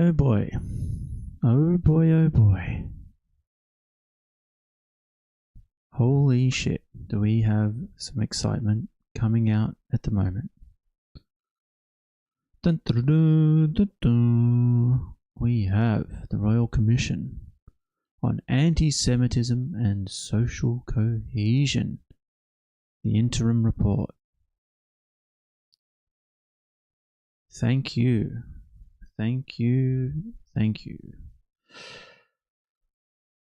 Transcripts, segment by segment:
oh boy. Oh boy, oh boy. Holy shit, do we have some excitement coming out at the moment. Dun, dun, dun, dun, dun. We have the Royal Commission on Anti-Semitism and Social Cohesion, the interim report. Thank you. Thank you. Thank you.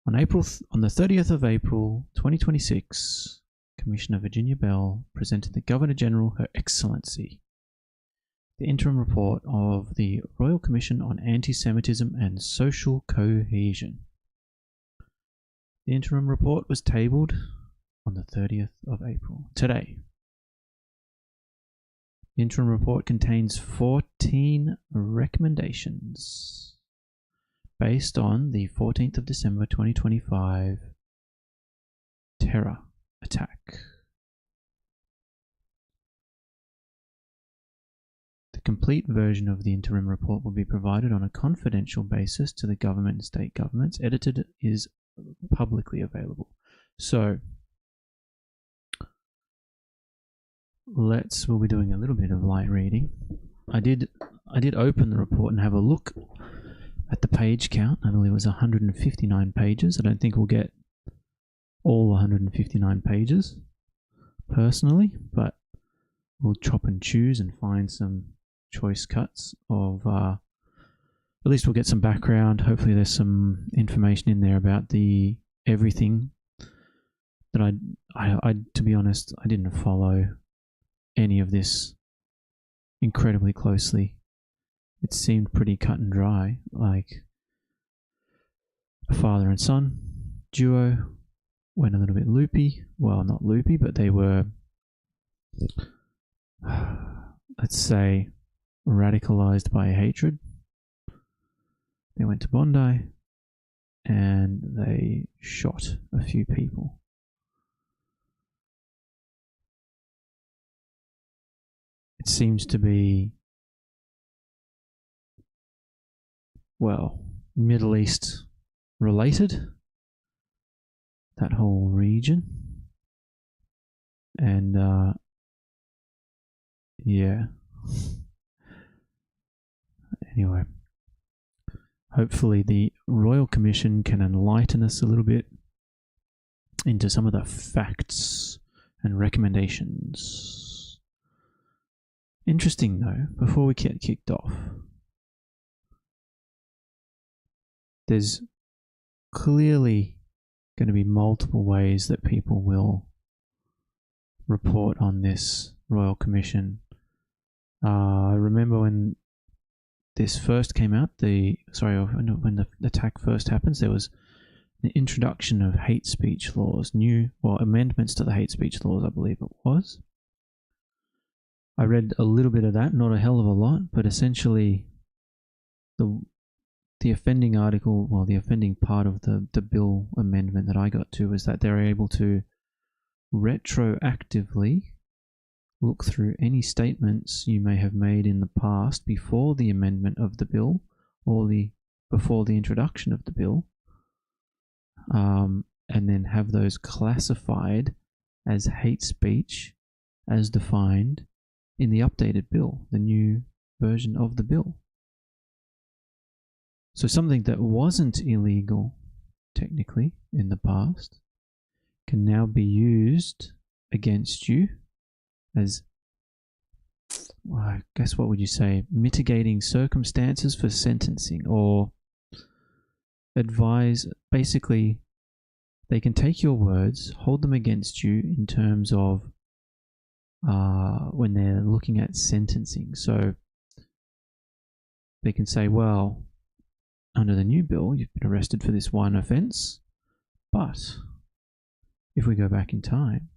On the 30th of April 2026, Commissioner Virginia Bell presented the Governor General Her Excellency the interim report of the Royal Commission on Anti-Semitism and Social Cohesion. The interim report was tabled on the 30th of April, today. The interim report contains 14 recommendations based on the 14th of December 2025 terror attack. The complete version of the interim report will be provided on a confidential basis to the government and state governments. Edited is publicly available. So we'll be doing a little bit of light reading. I did open the report and have a look at the page count. I believe it was 159 pages. I don't think we'll get all 159 pages personally, but we'll chop and choose and find some choice cuts of at least we'll get some background. Hopefully there's some information in there about the everything that I to be honest, I didn't follow any of this incredibly closely. It seemed pretty cut and dry, like a father and son duo went a little bit loopy. Well, not loopy, but they were, let's say, radicalized by hatred. They went to Bondi and they shot a few people. It seems to be, well, Middle East related, that whole region. And yeah. Anyway, hopefully the Royal Commission can enlighten us a little bit into some of the facts and recommendations. Interesting though, before we get kicked off, there's clearly going to be multiple ways that people will report on this Royal Commission. I remember when this first came out, when the attack first happens, there was an introduction of hate speech laws, amendments to the hate speech laws, I believe it was. I read a little bit of that, not a hell of a lot, but essentially the offending article, well, the offending part of the bill amendment that I got to was that they're able to retroactively look through any statements you may have made in the past before the amendment of the bill or before the introduction of the bill, and then have those classified as hate speech as defined in the updated bill, the new version of the bill. So something that wasn't illegal technically in the past can now be used against you as, well, I guess what would you say, mitigating circumstances for sentencing, or advise, basically they can take your words, hold them against you in terms of when they're looking at sentencing. So they can say, well, under the new bill, you've been arrested for this one offense, but if we go back in time,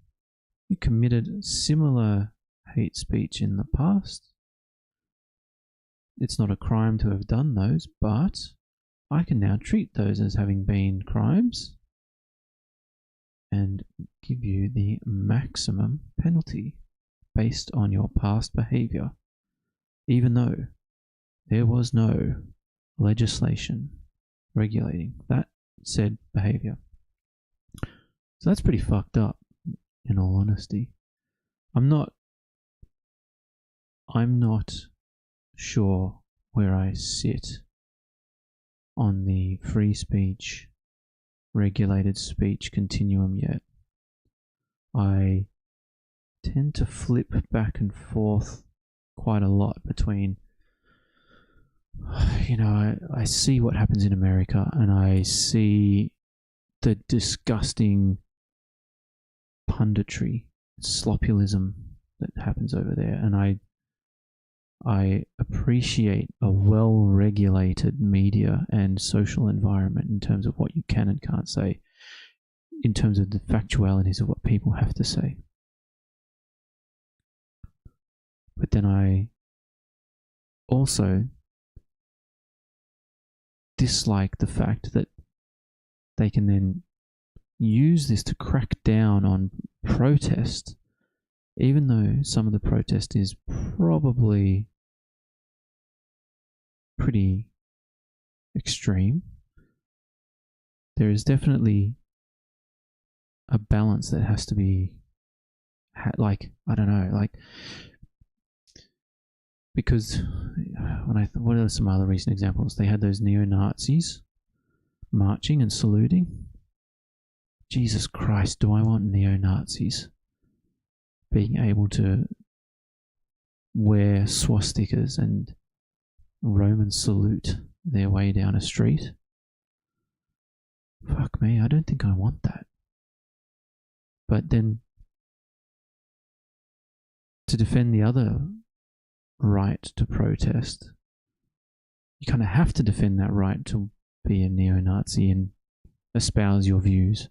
you committed similar hate speech in the past. It's not a crime to have done those, but I can now treat those as having been crimes and give you the maximum penalty based on your past behavior, even though there was no legislation regulating that said behavior. So that's pretty fucked up, in all honesty. I'm not sure where I sit on the free speech, regulated speech continuum yet. I tend to flip back and forth quite a lot between, I see what happens in America and I see the disgusting punditry, sloppyism that happens over there, and I appreciate a well-regulated media and social environment in terms of what you can and can't say, in terms of the factualities of what people have to say. But then I also dislike the fact that they can then use this to crack down on protest, even though some of the protest is probably pretty extreme. There is definitely a balance that has to be because what are some other recent examples? They had those neo-Nazis marching and saluting. Jesus Christ, do I want neo-Nazis being able to wear swastikas and Roman salute their way down a street? Fuck me, I don't think I want that. But then, to defend the other right to protest, you kind of have to defend that right to be a neo-Nazi and espouse your views.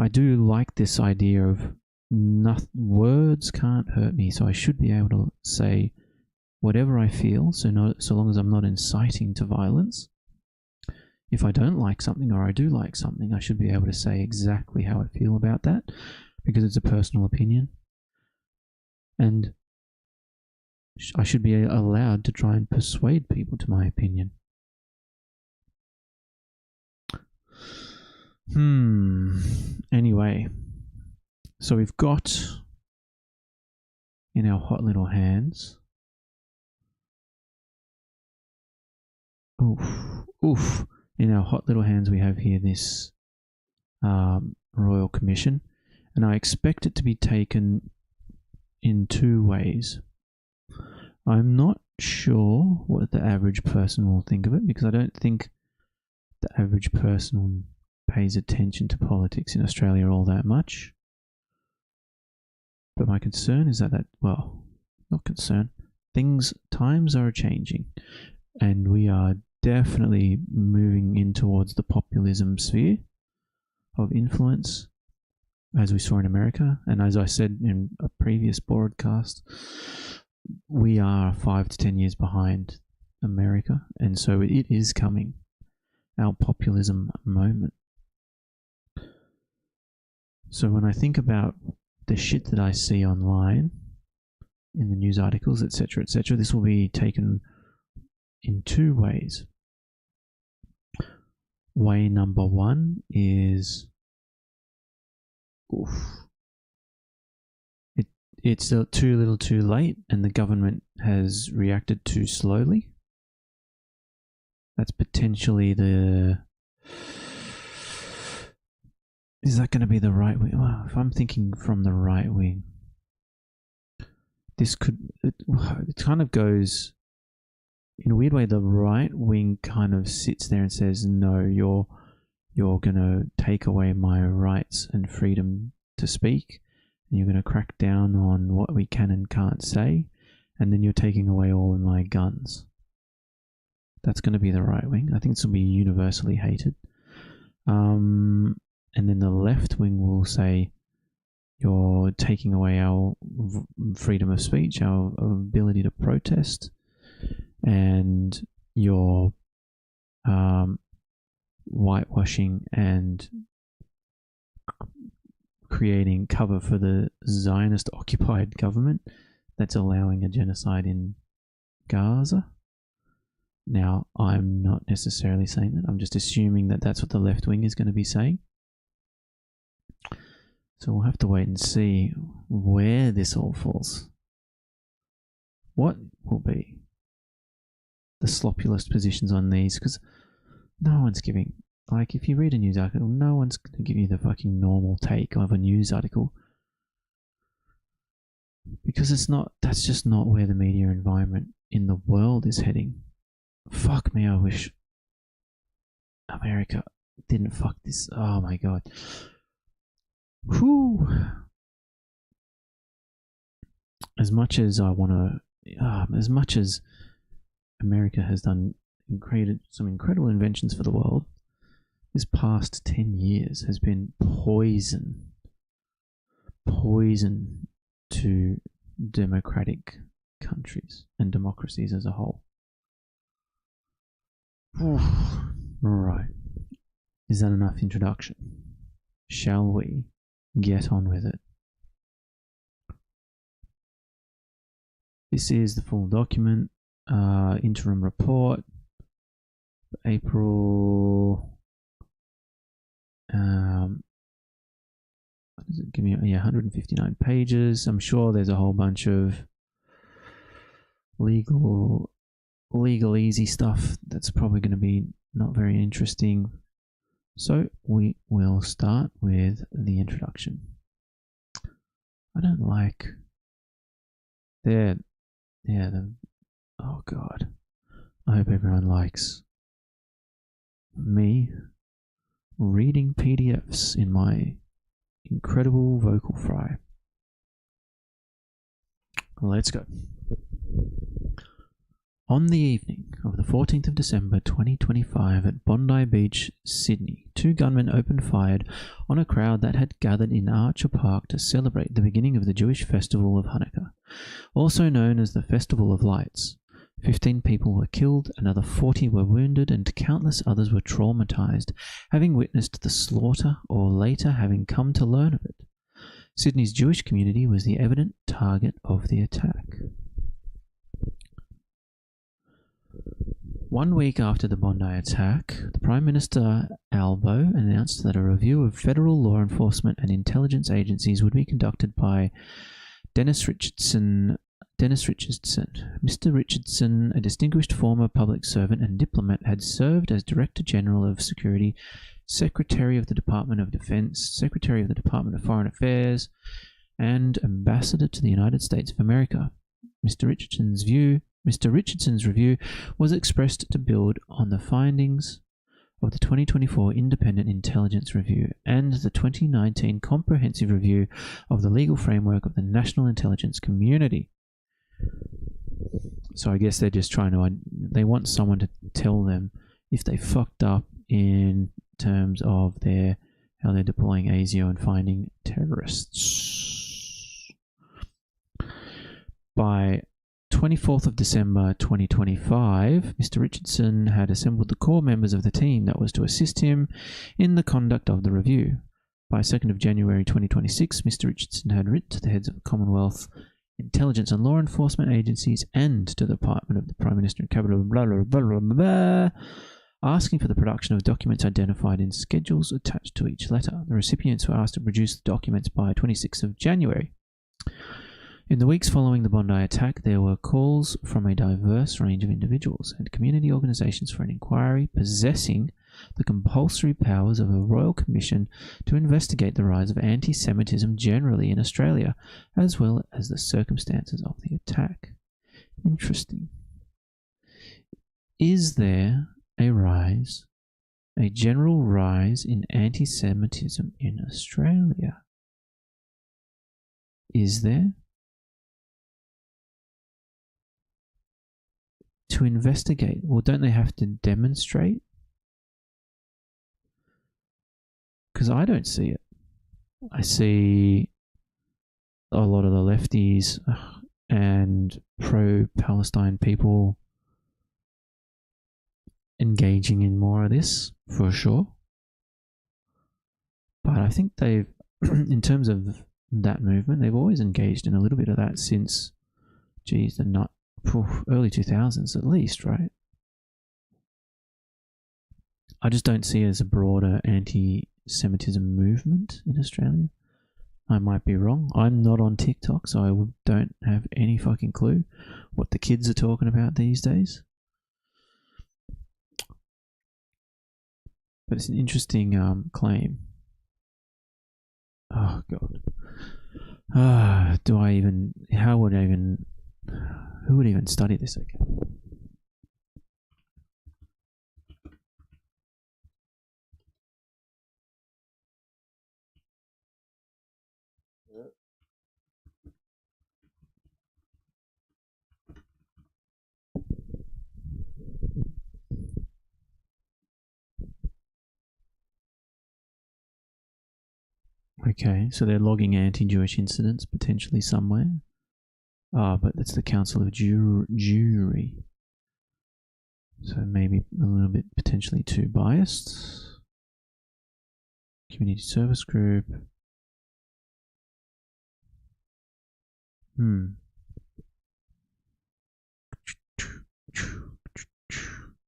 I do like this idea of words can't hurt me, so I should be able to say whatever I feel, so long as I'm not inciting to violence. If I don't like something or I do like something, I should be able to say exactly how I feel about that, because it's a personal opinion. And I should be allowed to try and persuade people to my opinion. Anyway, so we've got in our hot little hands. In our hot little hands, we have here this Royal Commission, and I expect it to be taken in two ways. I'm not sure what the average person will think of it, because I don't think the average person pays attention to politics in Australia all that much. But my concern is times are changing, and we are definitely moving in towards the populism sphere of influence, as we saw in America. And as I said in a previous broadcast, we are 5 to 10 years behind America, and so it is coming, our populism moment. So when I think about the shit that I see online, in the news articles, etc., this will be taken in two ways. Way number one is, it's too little too late, and the government has reacted too slowly. That's potentially is that going to be the right wing? Well, if I'm thinking from the right wing, it kind of goes, in a weird way, the right wing kind of sits there and says, no, you're going to take away my rights and freedom to speak, and you're going to crack down on what we can and can't say, and then you're taking away all of my guns. That's going to be the right wing. I think this will be universally hated. And then the left wing will say, you're taking away our freedom of speech, our ability to protest, and you're whitewashing and creating cover for the Zionist occupied government that's allowing a genocide in Gaza. Now, I'm not necessarily saying that. I'm just assuming that that's what the left wing is going to be saying. So we'll have to wait and see where this all falls. What will be the sloppiest positions on these? Because no one's giving... Like, if you read a news article, no one's going to give you the fucking normal take of a news article. Because it's not... That's just not where the media environment in the world is heading. Fuck me, I wish America didn't fuck this. Oh my god. Whew. As much as I want to... as much as America has done created some incredible inventions for the world, this past 10 years has been poison to democratic countries and democracies as a whole. Right. Is that enough introduction? Shall we get on with it? This is the full document, interim report, April. What does it give me? Yeah, 159 pages. I'm sure there's a whole bunch of legal easy stuff that's probably going to be not very interesting. So we will start with the introduction. I don't like... oh god. I hope everyone likes me reading PDFs in my incredible vocal fry. Let's go. On the evening of the 14th of December 2025 at Bondi Beach, Sydney, two gunmen opened fire on a crowd that had gathered in Archer Park to celebrate the beginning of the Jewish festival of Hanukkah, also known as the Festival of Lights. 15 people were killed, another 40 were wounded, and countless others were traumatized, having witnessed the slaughter or later having come to learn of it. Sydney's Jewish community was the evident target of the attack. 1 week after the Bondi attack, the Prime Minister Albo announced that a review of federal law enforcement and intelligence agencies would be conducted by Dennis Richardson. Mr. Richardson, a distinguished former public servant and diplomat, had served as Director General of Security, Secretary of the Department of Defense, Secretary of the Department of Foreign Affairs, and Ambassador to the United States of America. Mr. Richardson's review was expressed to build on the findings of the 2024 Independent Intelligence Review and the 2019 Comprehensive Review of the Legal Framework of the National Intelligence Community. So I guess they're just trying to... They want someone to tell them if they fucked up in terms of how they're deploying ASIO and finding terrorists. By 24th of December 2025, Mr. Richardson had assembled the core members of the team that was to assist him in the conduct of the review. By 2nd of January 2026, Mr. Richardson had written to the heads of the Commonwealth intelligence and law enforcement agencies and to the Department of the Prime Minister and Cabinet, asking for the production of documents identified in schedules attached to each letter. The recipients were asked to produce the documents by 26th of January. In the weeks following the Bondi attack, there were calls from a diverse range of individuals and community organisations for an inquiry possessing the compulsory powers of a royal commission to investigate the rise of anti-Semitism generally in Australia, as well as the circumstances of the attack. Interesting. Is there a general rise in anti-Semitism in Australia? Is there? To investigate, or don't they have to demonstrate? Because I don't see it. I see a lot of the lefties and pro-Palestine people engaging in more of this, for sure. But I think they've, in terms of that movement, they've always engaged in a little bit of that since, early 2000s at least, right? I just don't see it as a broader anti-Semitism movement in Australia. I might be wrong. I'm not on TikTok, so I don't have any fucking clue what the kids are talking about these days. But it's an interesting claim. Oh god. Who would even study this? Okay. Okay, so they're logging anti-Jewish incidents potentially somewhere. But it's the Council of Jury. So maybe a little bit potentially too biased. Community service group.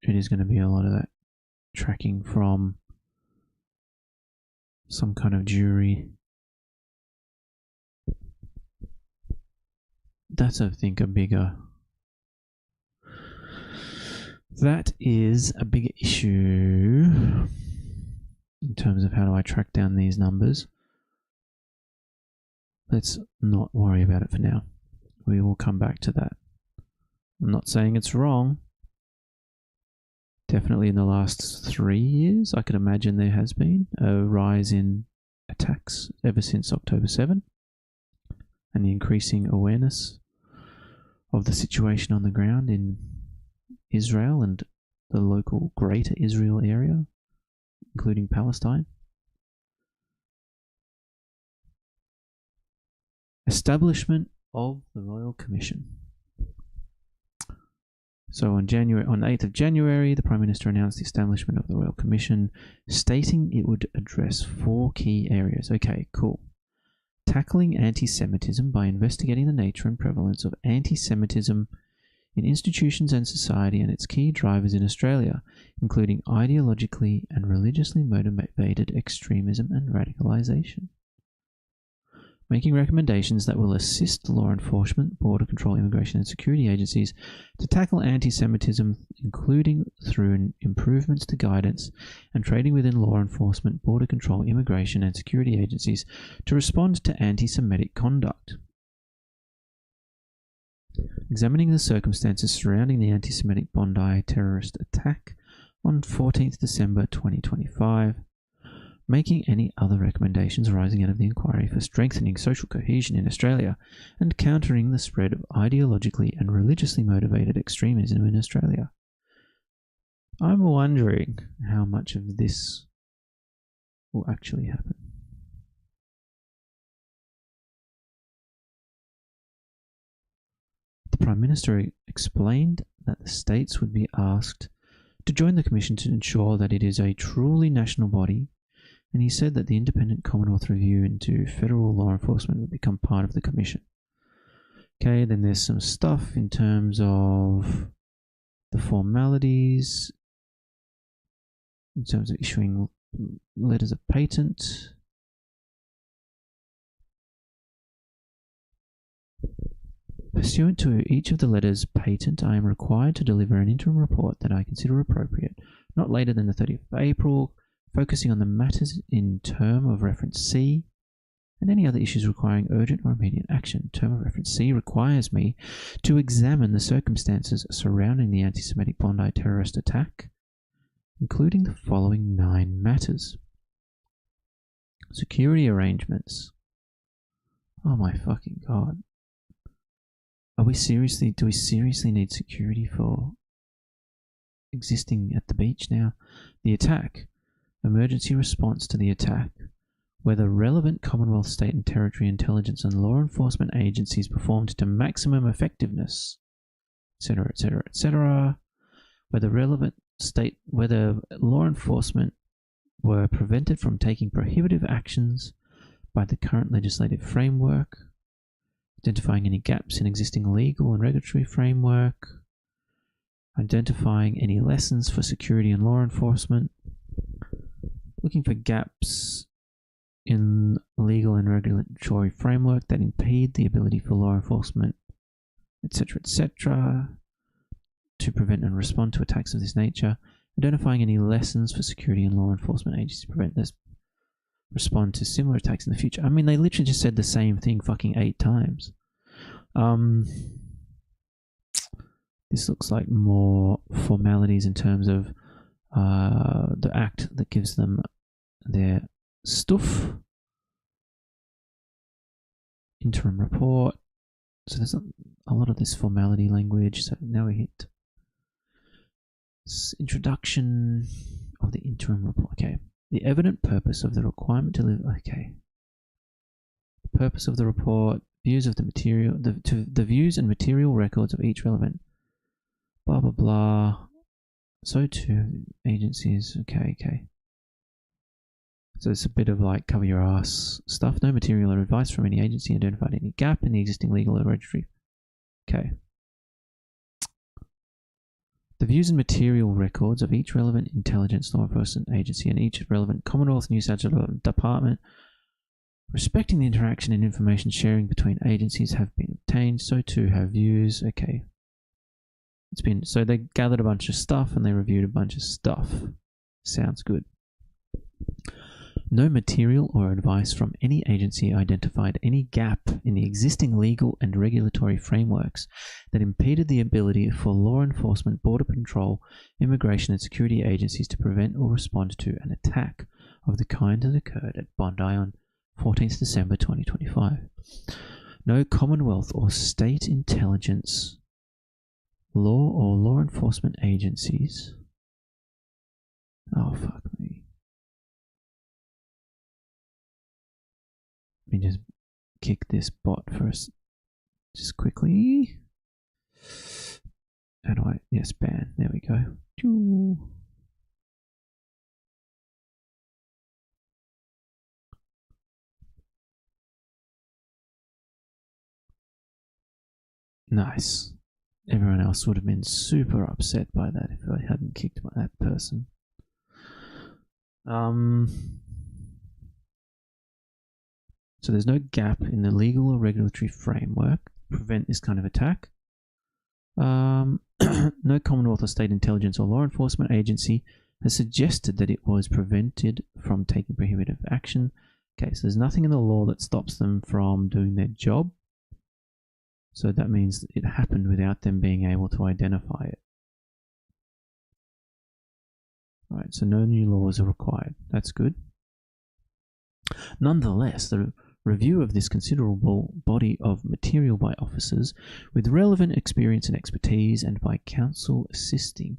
It is going to be a lot of that tracking from some kind of jury. That's, I think, that is a bigger issue in terms of how do I track down these numbers. Let's not worry about it for now. We will come back to that. I'm not saying it's wrong. Definitely in the last 3 years, I could imagine there has been a rise in attacks ever since October 7 and the increasing awareness of the situation on the ground in Israel and the local Greater Israel area, including Palestine. Establishment of the Royal Commission. So on the 8th of January, the Prime Minister announced the establishment of the Royal Commission, stating it would address 4 key areas. Okay, cool. Tackling anti-Semitism by investigating the nature and prevalence of anti-Semitism in institutions and society and its key drivers in Australia, including ideologically and religiously motivated extremism and radicalisation. Making recommendations that will assist law enforcement, border control, immigration and security agencies to tackle anti-Semitism, including through improvements to guidance and training within law enforcement, border control, immigration and security agencies to respond to anti-Semitic conduct. Examining the circumstances surrounding the anti-Semitic Bondi terrorist attack on 14th December 2025. Making any other recommendations arising out of the inquiry for strengthening social cohesion in Australia and countering the spread of ideologically and religiously motivated extremism in Australia. I'm wondering how much of this will actually happen. The Prime Minister explained that the states would be asked to join the Commission to ensure that it is a truly national body, and he said that the independent Commonwealth review into federal law enforcement would become part of the Commission. Okay, then there's some stuff in terms of the formalities, in terms of issuing letters of patent. Pursuant to each of the letters patent, I am required to deliver an interim report that I consider appropriate, not later than the 30th of April, focusing on the matters in term of reference C and any other issues requiring urgent or immediate action. Term of reference C requires me to examine the circumstances surrounding the anti-Semitic Bondi terrorist attack, including the following 9 matters. Security arrangements. Oh my fucking god. Do we seriously need security for existing at the beach now? The attack. Emergency response to the attack, whether relevant Commonwealth, state and territory intelligence and law enforcement agencies performed to maximum effectiveness, etc., etc., etc. Whether law enforcement were prevented from taking prohibitive actions by the current legislative framework, identifying any gaps in existing legal and regulatory framework, identifying any lessons for security and law enforcement, looking for gaps in legal and regulatory framework that impede the ability for law enforcement, etc., to prevent and respond to attacks of this nature, identifying any lessons for security and law enforcement agencies to prevent this, respond to similar attacks in the future. I mean, they literally just said the same thing fucking 8 times. This looks like more formalities in terms of the act that gives them their stuff. Interim report. So there's a lot of this formality language. So now we hit introduction of the interim report. Okay. The evident purpose of the requirement to live. Okay. The purpose of the report. Views of the material. The views and material records of each relevant. Blah blah blah. So too agencies. Okay. So it's a bit of like cover your ass stuff. No material or advice from any agency identified any gap in the existing legal or registry. Okay. The views and material records of each relevant intelligence law enforcement agency and each relevant Commonwealth New South Wales department respecting the interaction and information sharing between agencies have been obtained. So too have views. Okay. So they gathered a bunch of stuff and they reviewed a bunch of stuff. Sounds good. No material or advice from any agency identified any gap in the existing legal and regulatory frameworks that impeded the ability for law enforcement, border patrol, immigration and security agencies to prevent or respond to an attack of the kind that occurred at Bondi on 14th December 2025. No Commonwealth or state intelligence, law or law enforcement agencies. Oh, fuck me. Let me just kick this bot first, just quickly. How do I? Yes, ban. There we go. Nice. Everyone else would have been super upset by that if I hadn't kicked that person. So there's no gap in the legal or regulatory framework to prevent this kind of attack. No Commonwealth or state intelligence or law enforcement agency has suggested that it was prevented from taking prohibitive action. Okay, so there's nothing in the law that stops them from doing their job. So that means it happened without them being able to identify it. Right, so no new laws are required. That's good. Nonetheless, the review of this considerable body of material by officers with relevant experience and expertise and by counsel assisting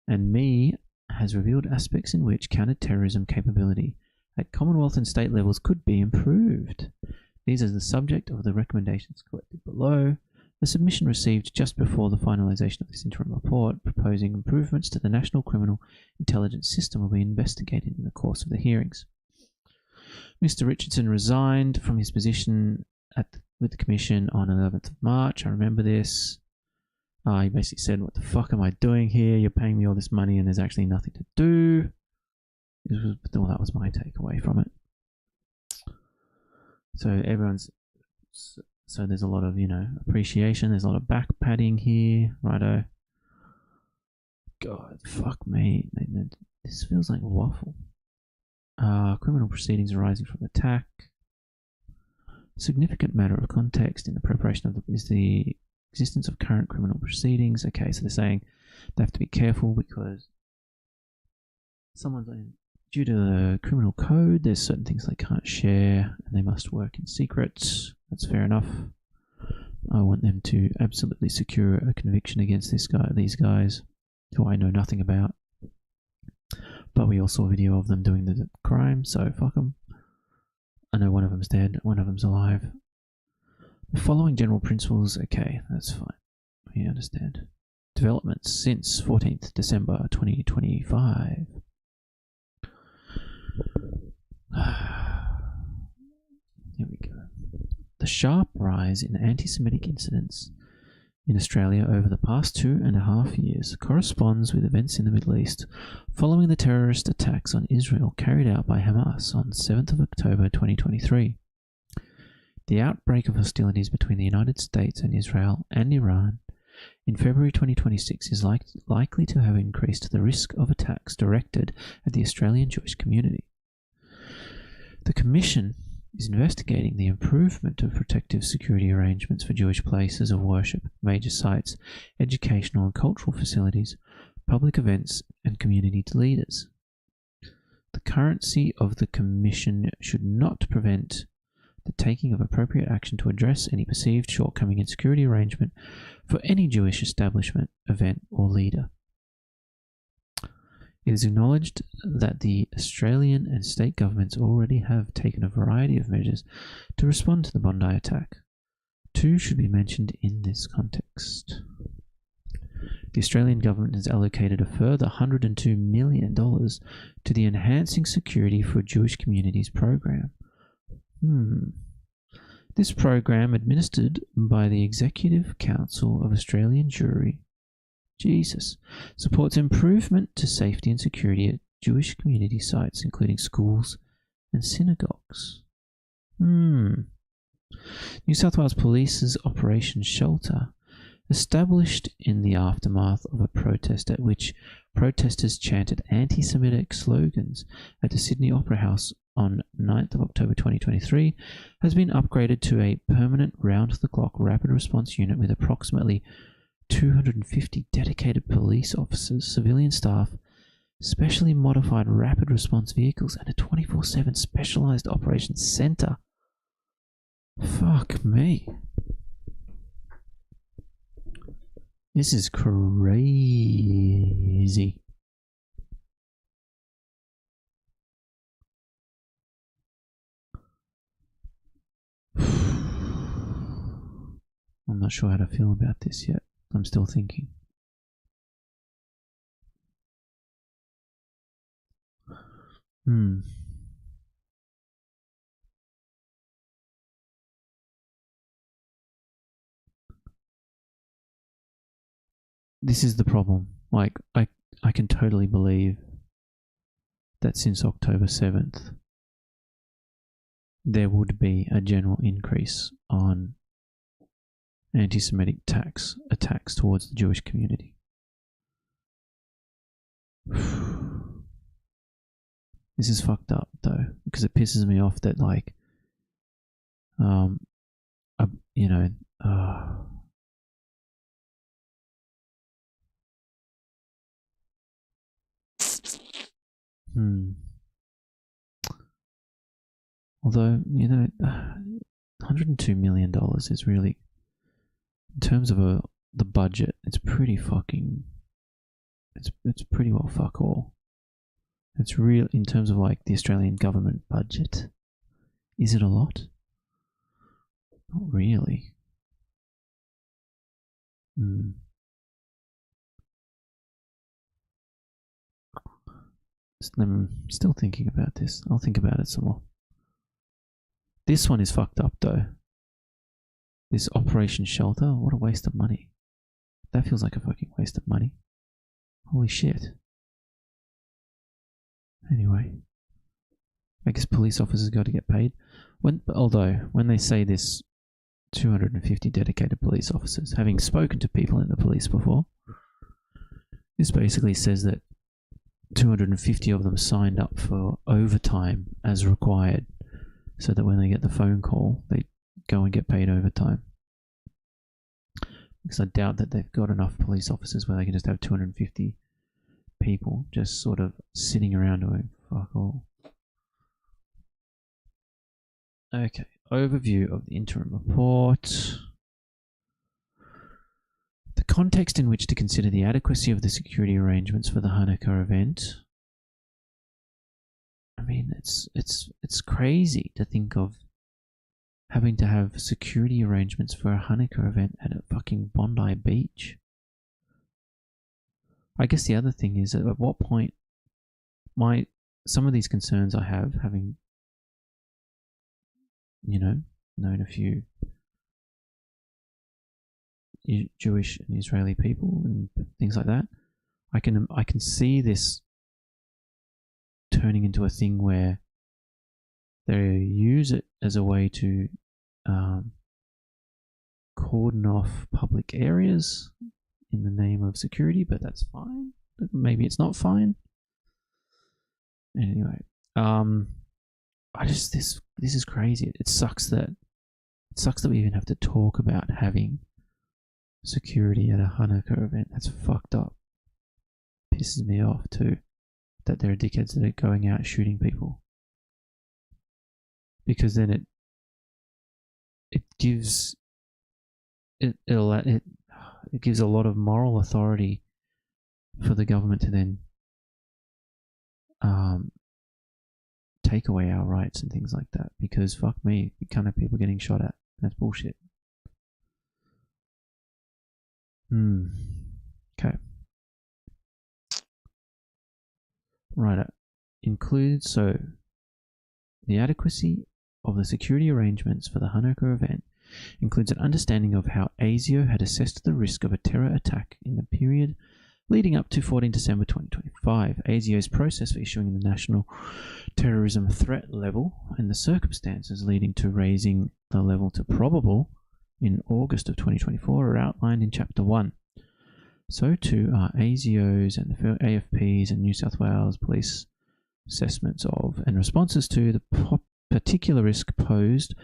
and me has revealed aspects in which counter-terrorism capability at Commonwealth and state levels could be improved. These are the subject of the recommendations collected below. The submission received just before the finalisation of this interim report proposing improvements to the National Criminal Intelligence System will be investigated in the course of the hearings. Mr. Richardson resigned from his position with the Commission on 11th of March. I remember this. He basically said, what the fuck am I doing here? You're paying me all this money and there's actually nothing to do. Well, that was my takeaway from it. So so there's a lot of, appreciation. There's a lot of back padding here. Righto. God, fuck me. This feels like a waffle. Criminal proceedings arising from attack. Significant matter of context in the preparation of is the existence of current criminal proceedings. Okay, so they're saying they have to be careful because due to the criminal code, there's certain things they can't share and they must work in secret. That's fair enough. I want them to absolutely secure a conviction against these guys, who I know nothing about. But we all saw a video of them doing the crime, so fuck them. I know one of them's dead, one of them's alive. The following general principles, okay, that's fine. We understand. Developments since 14th December 2025. Here we go. The sharp rise in anti-Semitic incidents in Australia over the past 2.5 years corresponds with events in the Middle East following the terrorist attacks on Israel carried out by Hamas on 7th of October 2023. The outbreak of hostilities between the United States and Israel and Iran in February 2026 is likely to have increased the risk of attacks directed at the Australian Jewish community. The Commission is investigating the improvement of protective security arrangements for Jewish places of worship, major sites, educational and cultural facilities, public events, and community leaders. The currency of the Commission should not prevent the taking of appropriate action to address any perceived shortcoming in security arrangement for any Jewish establishment, event, or leader. It is acknowledged that the Australian and state governments already have taken a variety of measures to respond to the Bondi attack. Two should be mentioned in this context. The Australian government has allocated a further $102 million to the Enhancing Security for Jewish Communities program. This program, administered by the Executive Council of Australian Jewry, supports improvement to safety and security at Jewish community sites, including schools and synagogues. New South Wales Police's Operation Shelter, established in the aftermath of a protest at which protesters chanted anti-Semitic slogans at the Sydney Opera House on 9th of October 2023, has been upgraded to a permanent round-the-clock rapid response unit with approximately 250 dedicated police officers, civilian staff, specially modified rapid response vehicles, and a 24/7 specialised operations centre. Fuck me. This is crazy. I'm not sure how to feel about this yet. I'm still thinking. This is the problem. Like, I can totally believe that since October 7th, there would be a general increase on anti-Semitic attacks towards the Jewish community. This is fucked up though, because it pisses me off that Although, $102 million is really, in terms of the budget, it's pretty fucking, it's pretty well fuck all. It's real in terms of like the Australian government budget. Is it a lot? Not really. I'm still thinking about this. I'll think about it some more. This one is fucked up though. This Operation Shelter, what a waste of money. That feels like a fucking waste of money. Holy shit. Anyway, I guess police officers got to get paid. Although, when they say this, 250 dedicated police officers, having spoken to people in the police before, this basically says that 250 of them signed up for overtime as required, so that when they get the phone call, they go and get paid overtime. Because I doubt that they've got enough police officers where they can just have 250 people just sort of sitting around doing fuck all. Okay, overview of the interim report. The context in which to consider the adequacy of the security arrangements for the Hanukkah event. I mean, it's crazy to think of having to have security arrangements for a Hanukkah event at a fucking Bondi Beach. I guess the other thing is, at what point some of these concerns I have, having known a few Jewish and Israeli people and things like that. I can see this turning into a thing where they use it as a way to cordon off public areas in the name of security, but that's fine. Maybe it's not fine. Anyway, this is crazy. It sucks that we even have to talk about having security at a Hanukkah event. That's fucked up. Pisses me off too, that there are dickheads that are going out shooting people. Because then it gives it gives a lot of moral authority for the government to then take away our rights and things like that. Because fuck me, you can't have people getting shot at. That's bullshit. Okay. Right. Includes the adequacy of the security arrangements for the Hanukkah event includes an understanding of how ASIO had assessed the risk of a terror attack in the period leading up to 14 December 2025, ASIO's process for issuing the national terrorism threat level, and the circumstances leading to raising the level to probable in August of 2024 are outlined in Chapter 1. So too are ASIO's and the AFP's and New South Wales Police assessments of and responses to the particular risk posed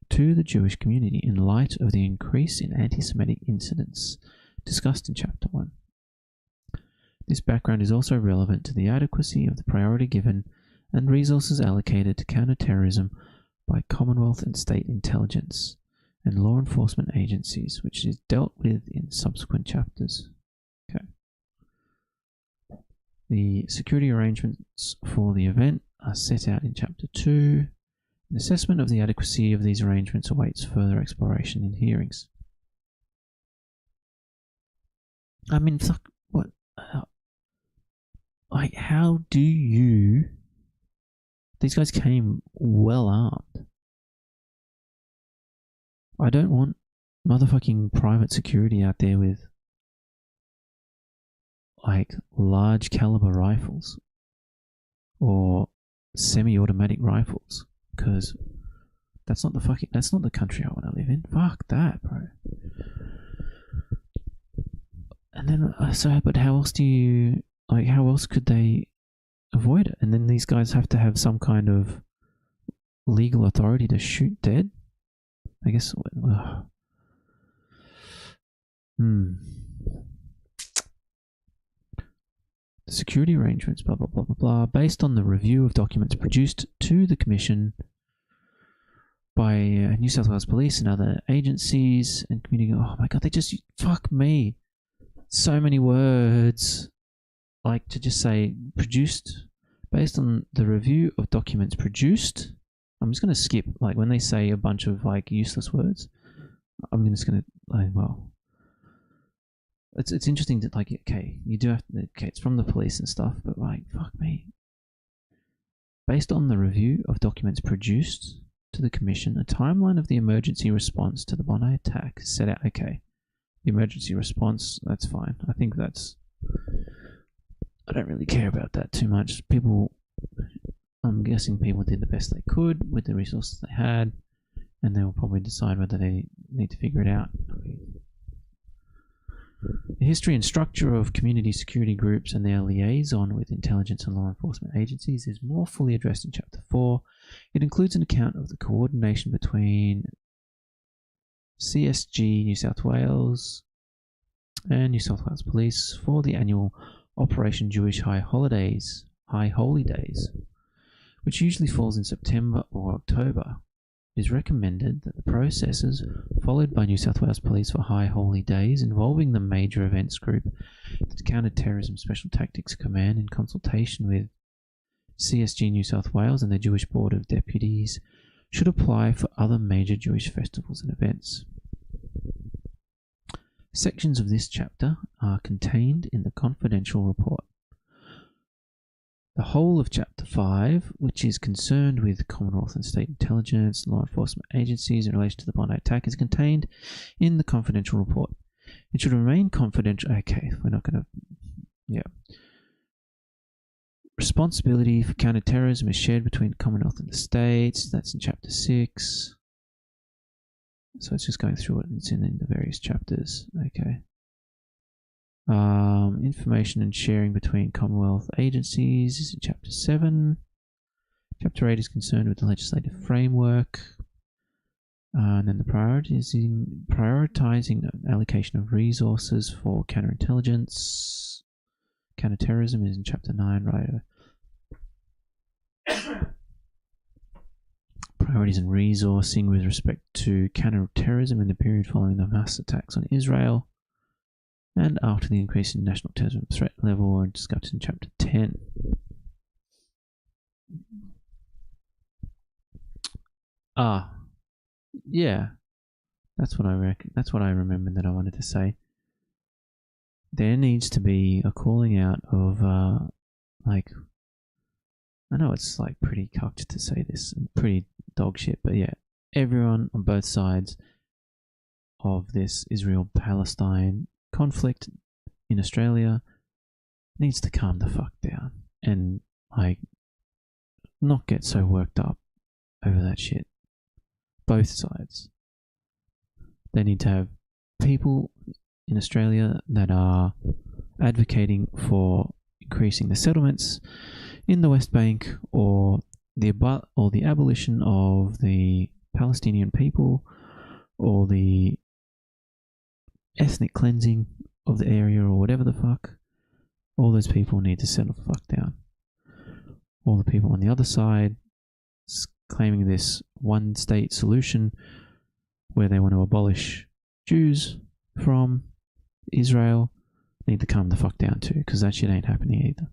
to the Jewish community in light of the increase in anti-Semitic incidents discussed in Chapter 1. This background is also relevant to the adequacy of the priority given and resources allocated to counter-terrorism by Commonwealth and state intelligence and law enforcement agencies, which is dealt with in subsequent chapters. Okay. The security arrangements for the event are set out in Chapter 2. An assessment of the adequacy of these arrangements awaits further exploration in hearings. I mean, fuck, what? Like, how do you... These guys came well armed. I don't want motherfucking private security out there with, like, large caliber rifles or semi-automatic rifles, because that's not the country I want to live in. Fuck that, bro. And then, but how else how else could they avoid it? And then these guys have to have some kind of legal authority to shoot dead? I guess. The security arrangements, blah, blah, blah, blah, blah, based on the review of documents produced to the Commission by New South Wales Police and other agencies and community. Oh my God, they just, fuck me. So many words. Like to just say produced, based on the review of documents produced. I'm just going to skip, like when they say a bunch of like useless words, I'm just going to, well, it's interesting that, like, okay, you do have to, okay, it's from the police and stuff, but like, fuck me. Based on the review of documents produced to the Commission, a timeline of the emergency response to the Bondi attack is set out. Okay, the emergency response, that's fine. I think that's, I don't really care about that too much. I'm guessing people did the best they could with the resources they had, and they will probably decide whether they need to figure it out. The history and structure of community security groups and their liaison with intelligence and law enforcement agencies is more fully addressed in Chapter 4. It includes an account of the coordination between CSG New South Wales and New South Wales Police for the annual Operation Jewish High Holy Days, which usually falls in September or October. It is recommended that the processes followed by New South Wales Police for High Holy Days involving the Major Events Group, the Counter-Terrorism Special Tactics Command, in consultation with CSG New South Wales and the Jewish Board of Deputies, should apply for other major Jewish festivals and events. Sections of this chapter are contained in the confidential report. The whole of Chapter 5, which is concerned with Commonwealth and state intelligence and law enforcement agencies in relation to the Bondi attack, is contained in the confidential report. It should remain confidential. Okay, we're not going to. Yeah. Responsibility for counterterrorism is shared between the Commonwealth and the states. That's in chapter 6. So it's just going through it. It's in the various chapters. Okay. Information and sharing between Commonwealth agencies is in chapter 7. Chapter 8 is concerned with the legislative framework. And then the prioritizing allocation of resources for counterintelligence. Counterterrorism is in chapter 9, right? Priorities and resourcing with respect to counterterrorism in the period following the mass attacks on Israel and after the increase in national terrorism threat level are discussed in chapter 10. Yeah, that's what I reckon. That's what I remember that I wanted to say. There needs to be a calling out of like, I know it's like pretty cucked to say this and pretty dog shit, but yeah, everyone on both sides of this Israel-Palestine conflict in Australia needs to calm the fuck down and like not get so worked up over that shit. Both sides. They need to have people in Australia that are advocating for increasing the settlements in the West Bank or the abolition of the Palestinian people or the ethnic cleansing of the area or whatever the fuck. All those people need to settle the fuck down. All the people on the other side claiming this one state solution where they want to abolish Jews from Israel need to calm the fuck down too, because that shit ain't happening either.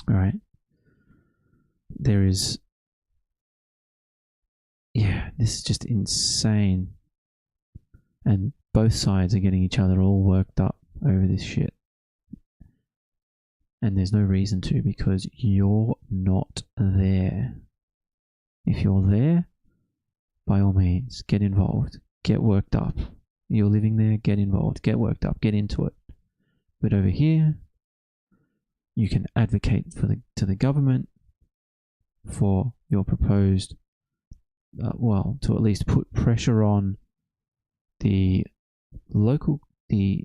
Alright? There is... Yeah, this is just insane. And both sides are getting each other all worked up over this shit. And there's no reason to, because you're not there. If you're there, by all means, get involved. Get worked up. You're living there, get involved. Get worked up. Get into it. But over here, you can advocate to the government for your proposed, to at least put pressure on the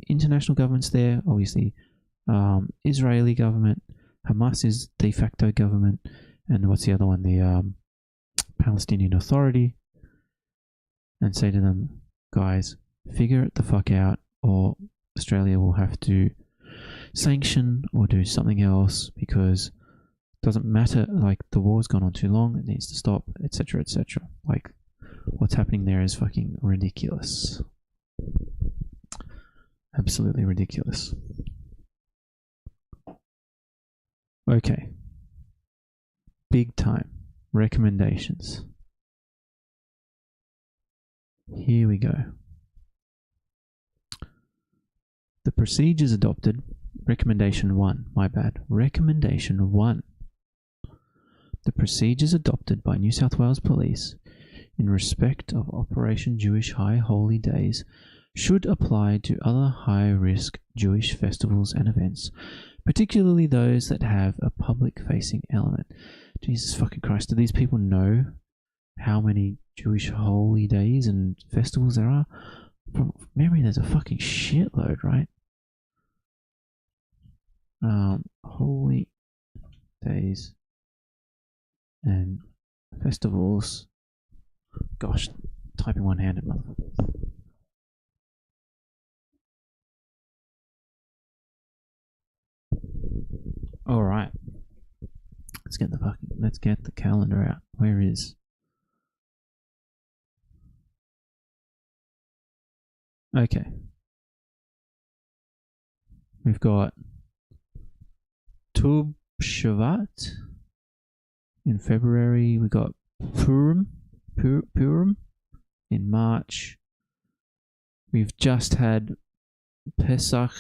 international governments there, obviously, Israeli government, Hamas is de facto government, and what's the other one? The Palestinian Authority, and say to them, guys, figure it the fuck out, or Australia will have to sanction or do something else, because it doesn't matter, like, the war's gone on too long, it needs to stop, etc., etc. Like, what's happening there is fucking ridiculous. Absolutely ridiculous. Okay. Big time. Recommendations. Here we go. The procedures adopted. Recommendation 1. My bad. Recommendation 1. The procedures adopted by New South Wales Police in respect of Operation Jewish High Holy Days should apply to other high-risk Jewish festivals and events, particularly those that have a public-facing element. Jesus fucking Christ, do these people know how many Jewish holy days and festivals there are? From memory, there's a fucking shitload, right? Holy days and festivals. Gosh, typing one-handed, motherfucker. All right, let's get the calendar out. Where is? Okay, we've got Tu B'Shvat in February. We got Purim in March. We've just had Pesach.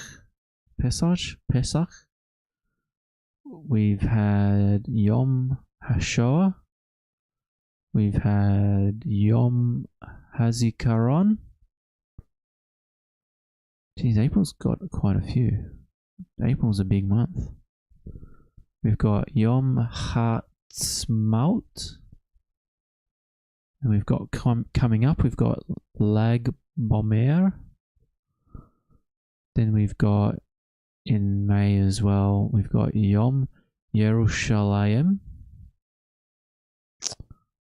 We've had Yom HaShoah. We've had Yom HaZikaron. Geez, April's got quite a few. April's a big month. We've got Yom Ha'atzmaut. And we've got coming up, we've got Lag Bomer. Then we've got in May as well, we've got Yom Yerushalayim.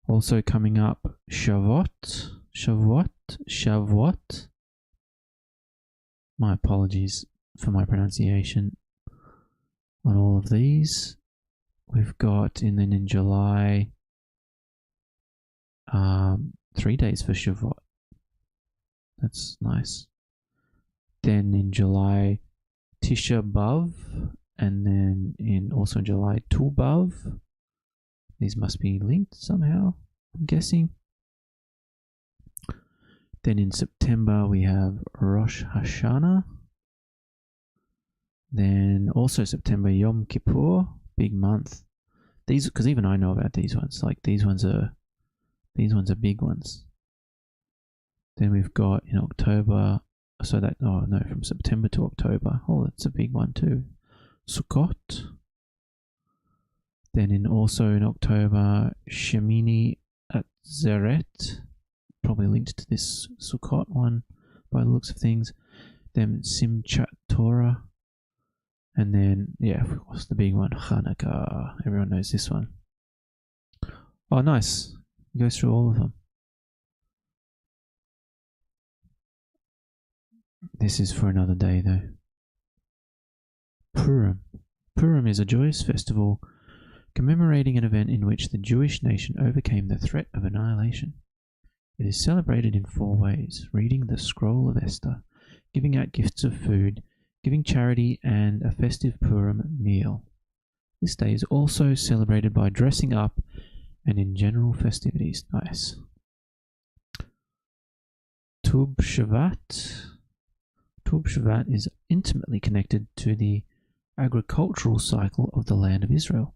Also coming up, Shavuot. My apologies for my pronunciation on all of these. We've got, and then in July, 3 days for Shavuot. That's nice. Then in July, Tisha B'Av, and then also in July, Tu B'Av. These must be linked somehow, I'm guessing. Then in September we have Rosh Hashanah. Then also September, Yom Kippur, big month. These, because even I know about these ones. Like these ones are big ones. Then we've got in October, so that, oh no, from September to October. Oh, that's a big one too. Sukkot. Then also in October, Shemini Atzeret. Probably linked to this Sukkot one by the looks of things. Then Simchat Torah. And then, yeah, what's the big one? Hanukkah. Everyone knows this one. Oh, nice. It goes through all of them. This is for another day, though. Purim. Purim is a joyous festival commemorating an event in which the Jewish nation overcame the threat of annihilation. It is celebrated in 4 ways: reading the Scroll of Esther, giving out gifts of food, giving charity, and a festive Purim meal. This day is also celebrated by dressing up and in general festivities. Nice. Tu B'Shvat. Tu B'Shvat is intimately connected to the agricultural cycle of the land of Israel.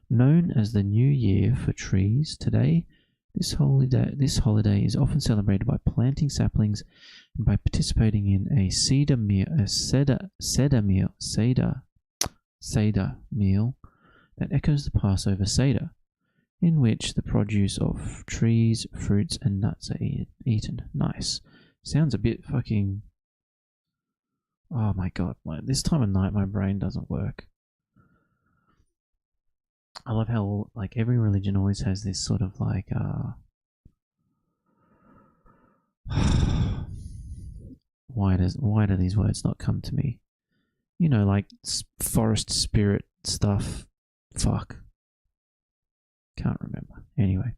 Known as the New Year for trees, today this holiday is often celebrated by planting saplings and by participating in a Seder meal that echoes the Passover Seder, in which the produce of trees, fruits, and nuts are eaten. Nice. Sounds a bit fucking... Oh my god, this time of night my brain doesn't work. I love how like every religion always has this sort of like why do these words not come to me? You know, like forest spirit stuff. Fuck. Can't remember. Anyway.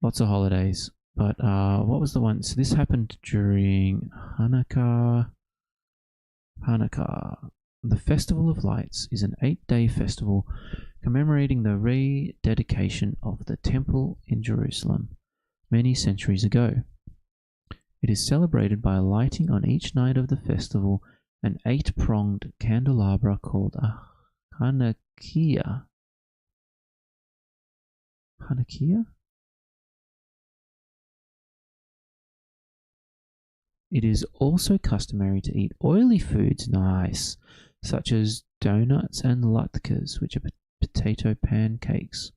Lots of holidays. But what was the one? So this happened during Hanukkah. The Festival of Lights is an 8-day festival commemorating the rededication of the temple in Jerusalem many centuries ago. It is celebrated by lighting on each night of the festival an 8-pronged candelabra called a Hanukkah. Hanukkah? It is also customary to eat oily foods, nice, such as donuts and latkes, which are potato pancakes,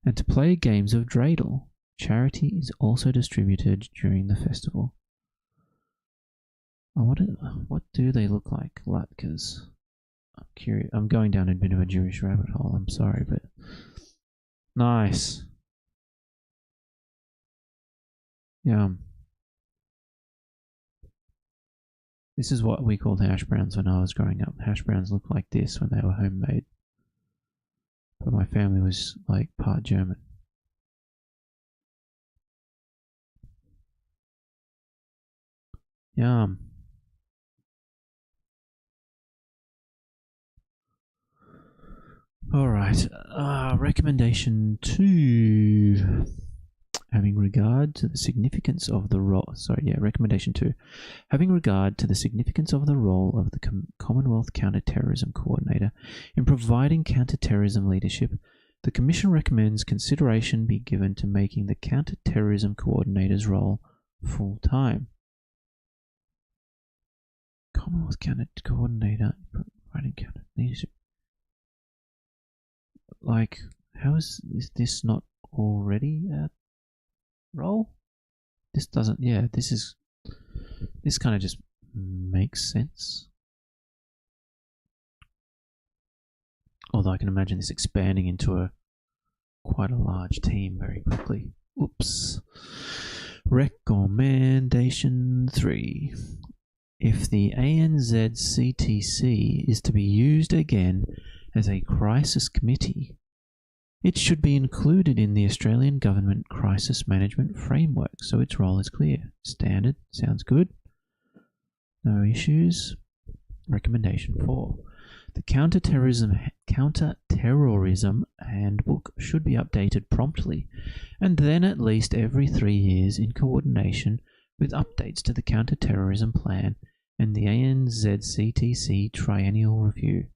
and to play games of dreidel. Charity is also distributed during the festival. What do they look like, latkes? I'm curious. I'm going down a bit of a Jewish rabbit hole, I'm sorry, but nice. Yum. This is what we called hash browns when I was growing up. Hash browns looked like this when they were homemade. But my family was like part German. Yum. Alright. Recommendation 2. Having regard to the significance of the role... Recommendation 2. Having regard to the significance of the role of the Commonwealth Counter-Terrorism Coordinator in providing counter-terrorism leadership, the Commission recommends consideration be given to making the Counter-Terrorism Coordinator's role full-time. Commonwealth Counter Coordinator, providing counter leadership. Like, how is this not already a role? This doesn't. Yeah, this kind of just makes sense. Although I can imagine this expanding into quite a large team very quickly. Oops. Recommendation 3. If the ANZCTC is to be used again as a crisis committee, it should be included in the Australian Government Crisis Management Framework so its role is clear. Standard. Sounds good. No issues. Recommendation 4. The counter-terrorism handbook should be updated promptly, and then at least every 3 years in coordination with updates to the counter-terrorism plan and the ANZCTC triennial review.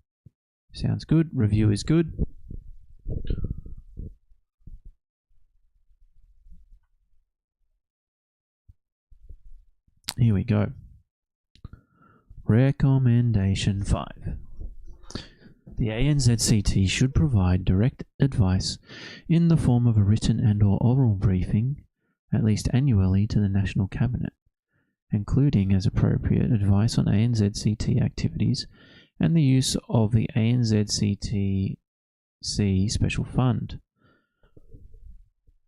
Sounds good. Review is good. Here we go. Recommendation 5. The ANZCT should provide direct advice in the form of a written and/or oral briefing, at least annually, to the National Cabinet, including, as appropriate, advice on ANZCT activities and the use of the ANZCTC Special Fund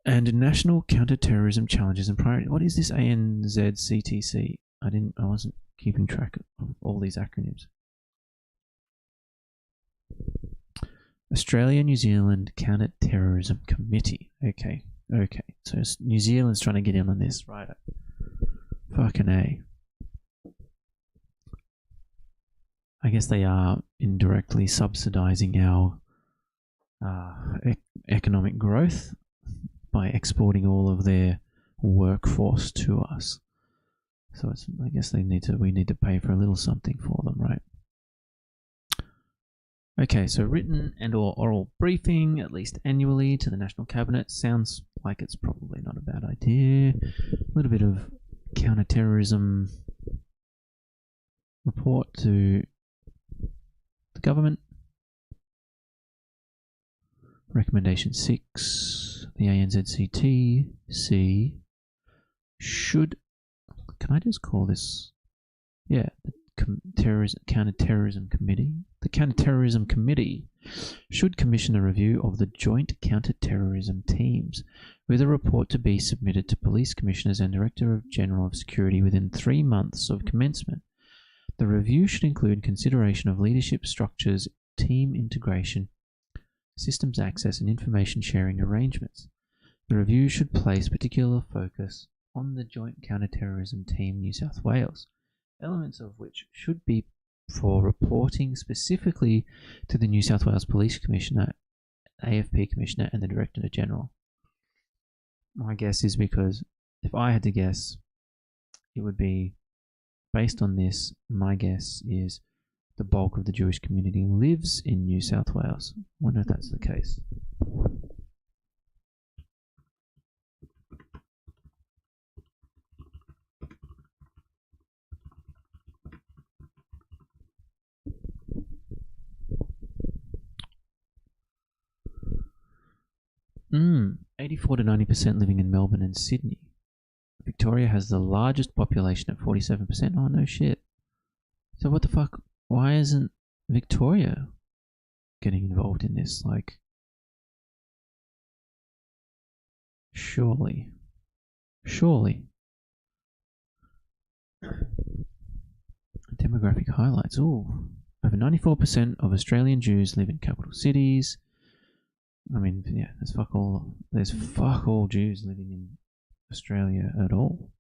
and national counter-terrorism challenges and priorities. What is this ANZCTC? I wasn't keeping track of all these acronyms. Australia New Zealand Counter-Terrorism Committee. Okay. So New Zealand's trying to get in on this, right? Fucking A. I guess they are indirectly subsidizing our economic growth by exporting all of their workforce to us. So I guess we need to pay for a little something for them, right? Okay, so written and or oral briefing, at least annually, to the National Cabinet. Sounds like it's probably not a bad idea. A little bit of counter-terrorism report to the government. Recommendation 6. The ANZCTC should... Can I just call this... Yeah, the Counter-Terrorism Committee. The Counter-Terrorism Committee should commission a review of the joint counter-terrorism teams, with a report to be submitted to Police Commissioners and Director General of Security within 3 months of commencement. The review should include consideration of leadership structures, team integration, systems access, and information sharing arrangements. The review should place particular focus on the Joint Counter-Terrorism Team New South Wales, elements of which should be for reporting specifically to the New South Wales Police Commissioner, AFP Commissioner, and the Director General. My guess is because, if I had to guess, it would be, based on this, my guess is the bulk of the Jewish community lives in New South Wales. I wonder if that's the case. Mm, 84 to 90% living in Melbourne and Sydney. Victoria has the largest population at 47%. Oh, no shit. So what the fuck? Why isn't Victoria getting involved in this? Like, surely. Demographic highlights. Ooh. Over 94% of Australian Jews live in capital cities. I mean, yeah, there's fuck all Jews living in Australia at all.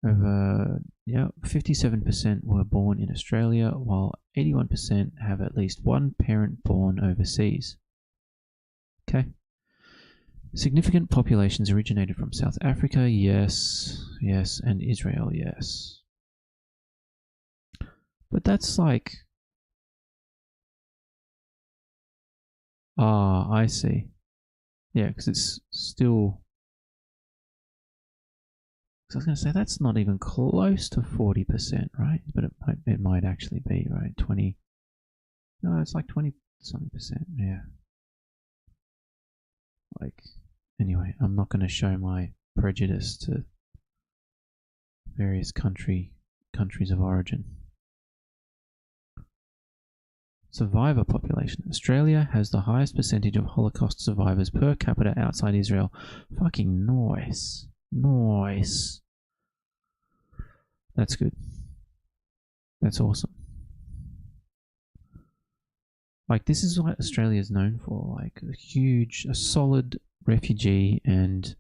Over 57% were born in Australia, while 81% have at least one parent born overseas. Okay. Significant populations originated from South Africa, yes, and Israel, yes. But that's like... Ah, I see. Yeah, because it's still I was going to say that's not even close to 40%, right? But it might actually be, right? 20. No, it's like 20 something percent. Yeah. Like, anyway, I'm not going to show my prejudice to various countries of origin. Survivor population. Australia has the highest percentage of Holocaust survivors per capita outside Israel. Fucking nice. Nice. That's good. That's awesome. Like, this is what Australia is known for. Like, a solid refugee and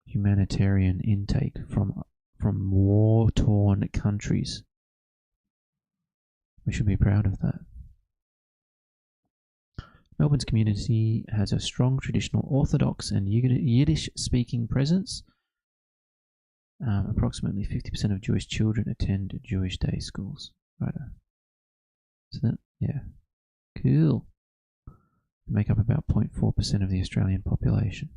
humanitarian intake from war-torn countries. We should be proud of that. Melbourne's community has a strong traditional Orthodox and Yiddish-speaking presence. Approximately 50% of Jewish children attend Jewish day schools. Right. So that, yeah, cool. They make up about 0.4% of the Australian population.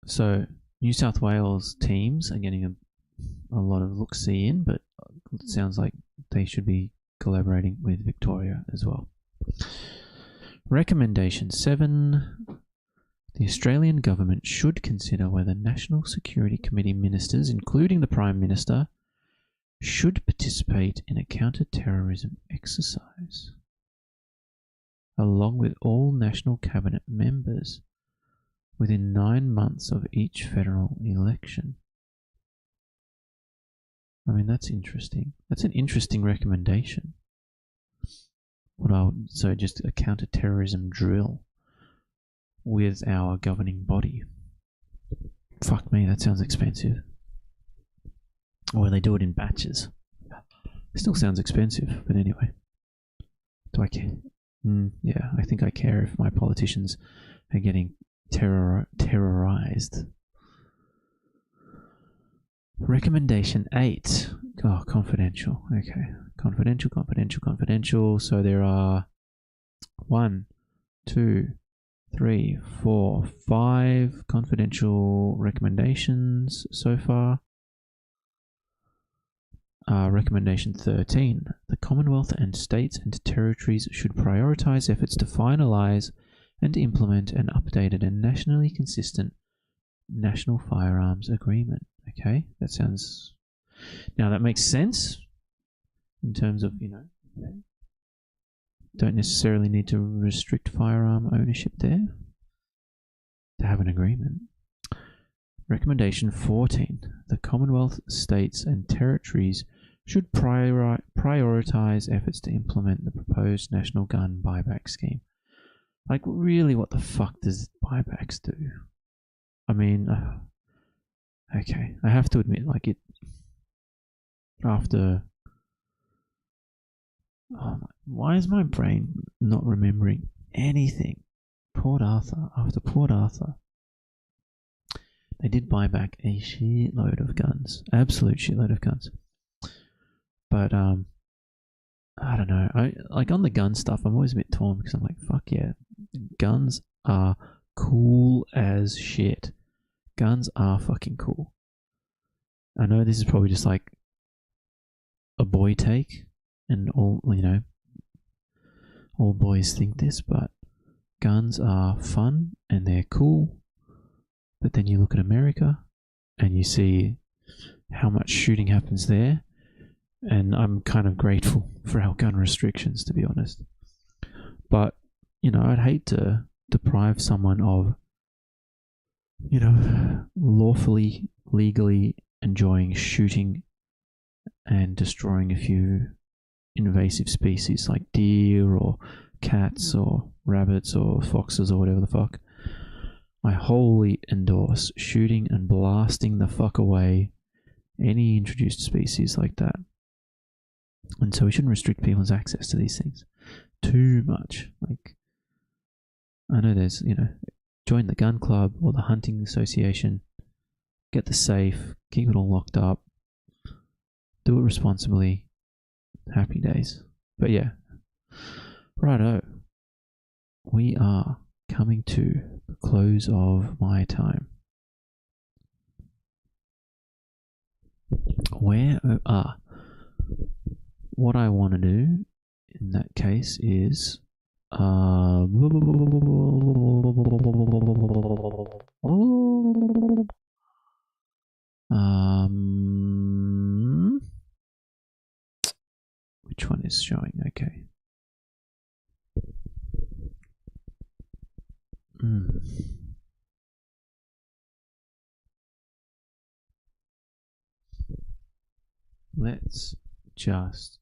So New South Wales teams are getting a lot of look-see in, but it sounds like they should be collaborating with Victoria as well. Recommendation 7. The Australian government should consider whether National Security Committee ministers, including the Prime Minister, should participate in a counter-terrorism exercise, along with all National Cabinet members, within 9 months of each federal election. I mean, that's interesting. That's an interesting recommendation. So just a counter-terrorism drill with our governing body. Fuck me, that sounds expensive. Or they do it in batches. Still sounds expensive, but anyway. Do I care? Yeah, I think I care if my politicians are getting terrorized. Recommendation 8. Oh, confidential. Okay. Confidential. So there are 1, 2, 3, 4, 5 confidential recommendations so far. Recommendation 13. The Commonwealth and states and territories should prioritise efforts to finalise and implement an updated and nationally consistent National Firearms Agreement. Okay, that sounds... Now that makes sense in terms of, don't necessarily need to restrict firearm ownership there to have an agreement. Recommendation 14. The Commonwealth, states and territories should prioritise efforts to implement the proposed national gun buyback scheme. Like, really, what the fuck does buybacks do? I mean, okay, I have to admit, like, it, after... why is my brain not remembering anything? Port Arthur, after Port Arthur, they did buy back a shitload of guns. Absolute shitload of guns. But, I don't know. Like, on the gun stuff, I'm always a bit torn because I'm like, fuck yeah. Guns are cool as shit. Guns are fucking cool. I know this is probably just like a boy take, and all boys think this, but guns are fun and they're cool. But then you look at America and you see how much shooting happens there, and I'm kind of grateful for our gun restrictions, to be honest. But, I'd hate to deprive someone of, lawfully, legally enjoying shooting and destroying a few invasive species like deer or cats or rabbits or foxes or whatever the fuck. I wholly endorse shooting and blasting the fuck away any introduced species like that. And so we shouldn't restrict people's access to these things too much. Like, I know there's, join the gun club or the hunting association, get the safe, keep it all locked up, do it responsibly, Happy days. But yeah. Righto. We are coming to the close of my time. What I want to do in that case is which one is showing? Okay. Let's just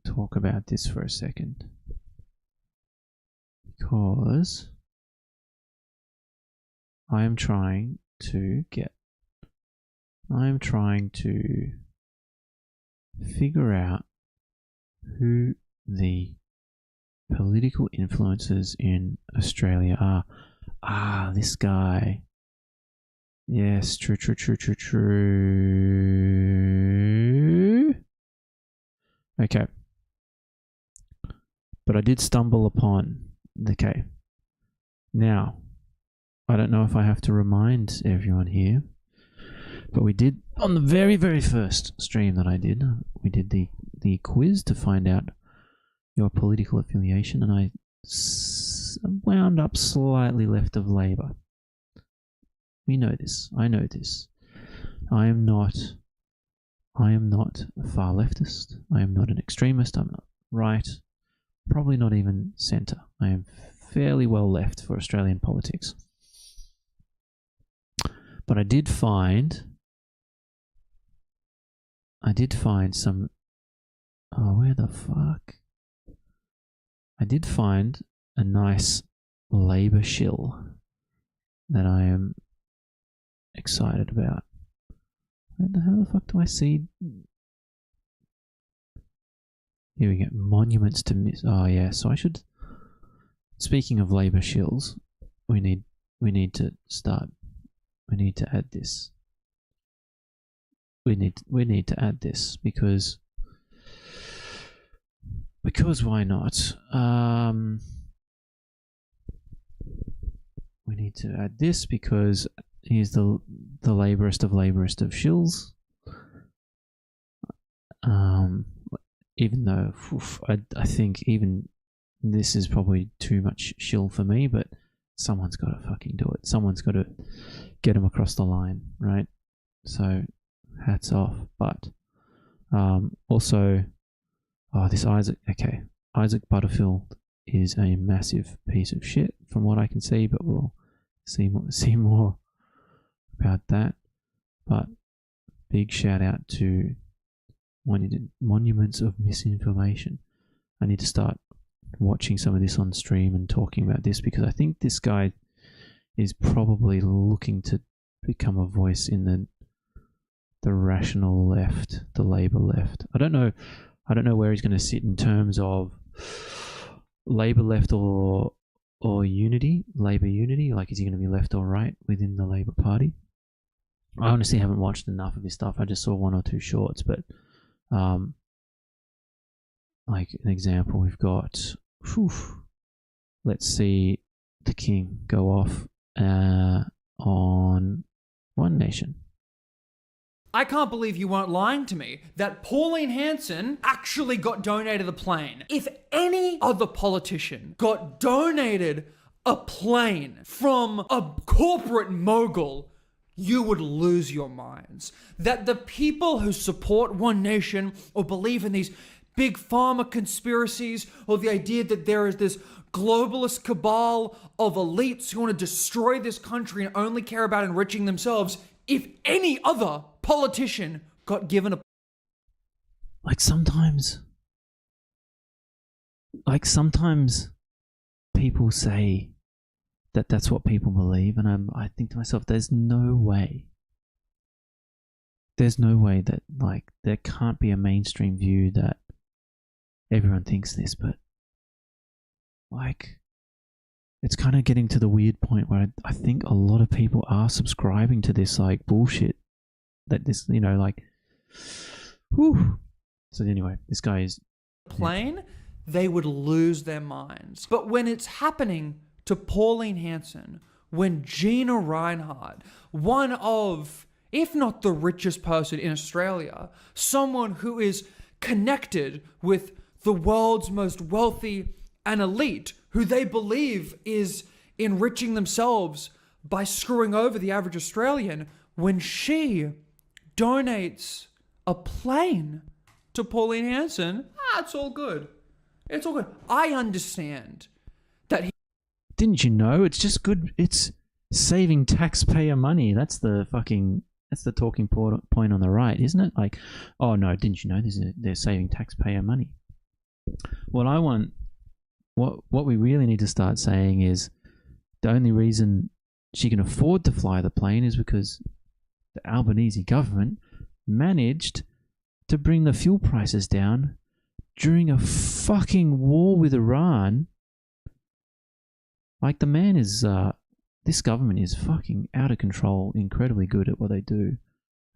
talk about this for a second, because I am trying to figure out who the political influences in Australia are. This guy. Yes, true. Okay. But I did stumble upon the cave. Now, I don't know if I have to remind everyone here, but we did, on the very, very first stream that I did, we did the quiz to find out your political affiliation, and I wound up slightly left of Labour. We know this. I know this. I am not a far leftist. I am not an extremist. I'm not right. Probably not even centre. I am fairly well left for Australian politics. But I did find some... Oh, where the fuck? I did find a nice Labour shill that I am excited about. How the fuck do I see? Here we go. Monuments to miss. Oh yeah. So I should. Speaking of Labour shills, we need to start. We need to add this. We need to add this because why not? We need to add this because he's the labourist of shills. Even though I think even this is probably too much shill for me, but someone's got to fucking do it. Someone's got to get him across the line, right? So hats off. But also, this Isaac. Okay, Isaac Butterfield is a massive piece of shit from what I can see, but we'll see more about that. But big shout out to Monuments of Misinformation. I need to start watching some of this on stream and talking about this, because I think this guy is probably looking to become a voice in the rational left, the Labour left. I don't know where he's going to sit in terms of Labour left or unity, Labour unity. Like, is he going to be left or right within the Labour Party? I honestly haven't watched enough of his stuff. I just saw one or two shorts, but like an example, we've got, let's see the King go off on One Nation. I can't believe you weren't lying to me that Pauline Hanson actually got donated a plane. If any other politician got donated a plane from a corporate mogul, you would lose your minds. That the people who support One Nation or believe in these big pharma conspiracies, or the idea that there is this globalist cabal of elites who want to destroy this country and only care about enriching themselves, if any other politician got given a... Sometimes people say that that's what people believe, and I think to myself, there's no way that there can't be a mainstream view that everyone thinks this, but it's kind of getting to the weird point where I think a lot of people are subscribing to this bullshit that this, So anyway, this guy is plane, they would lose their minds. But when it's happening to Pauline Hanson, when Gina Reinhardt, one of, if not the richest person in Australia, someone who is connected with the world's most wealthy and elite, who they believe is enriching themselves by screwing over the average Australian, when she donates a plane to Pauline Hanson, it's all good. It's all good. I understand that he... Didn't you know? It's just good. It's saving taxpayer money. That's the talking point on the right, isn't it? Like, oh no, didn't you know they're saving taxpayer money? What I want, what we really need to start saying is the only reason she can afford to fly the plane is because the Albanese government managed to bring the fuel prices down during a fucking war with Iran. Like, the man is, this government is fucking out of control, incredibly good at what they do,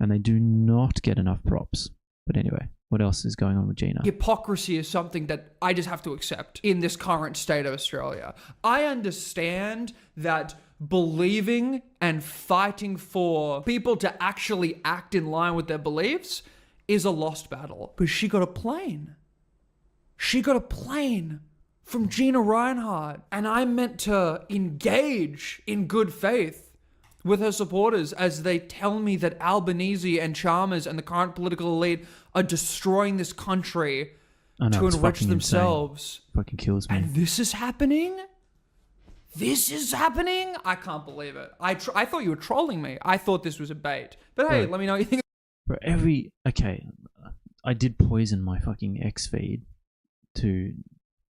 and they do not get enough props. But anyway, what else is going on with Gina? Hypocrisy is something that I just have to accept in this current state of Australia. I understand that believing and fighting for people to actually act in line with their beliefs is a lost battle. But she got a plane. She got a plane from Gina Reinhardt. And I'm meant to engage in good faith with her supporters as they tell me that Albanese and Chalmers and the current political elite are destroying this country to enrich themselves. Insane. Fucking kills me. And this is happening? This is happening? I can't believe it. I thought you were trolling me. I thought this was a bait. But hey, let me know what you think. Okay, I did poison my fucking X feed to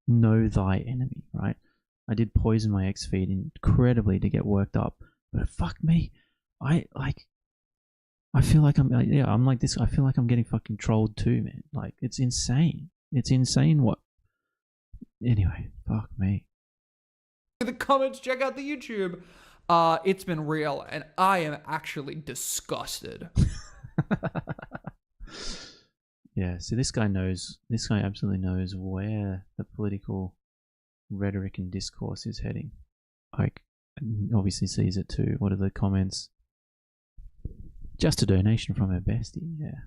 know thy enemy, right? I did poison my X feed incredibly to get worked up. But fuck me, I feel like I'm like this. I feel like I'm getting fucking trolled too, man. Like, it's insane. It's insane what... Anyway, fuck me. The comments, check out the YouTube. It's been real, and I am actually disgusted. Yeah, so this guy absolutely knows where the political rhetoric and discourse is heading. Like, obviously sees it too. What are the comments? Just a donation from her bestie, yeah.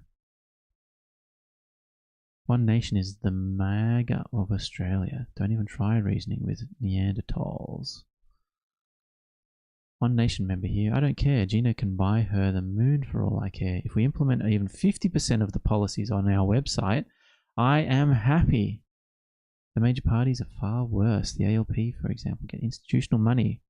One Nation is the MAGA of Australia. Don't even try reasoning with Neanderthals. One Nation member here. I don't care. Gina can buy her the moon for all I care. If we implement even 50% of the policies on our website, I am happy. The major parties are far worse. The ALP, for example, get institutional money.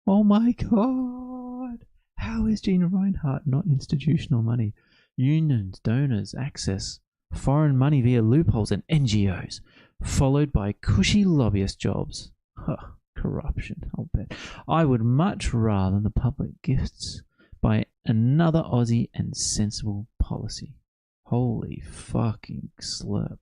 Oh my god! How is Gina Reinhardt not institutional money? Unions, donors, access, foreign money via loopholes and NGOs, followed by cushy lobbyist jobs. Huh, corruption, I'll bet. I would much rather the public gifts by another Aussie and sensible policy. Holy fucking slurp.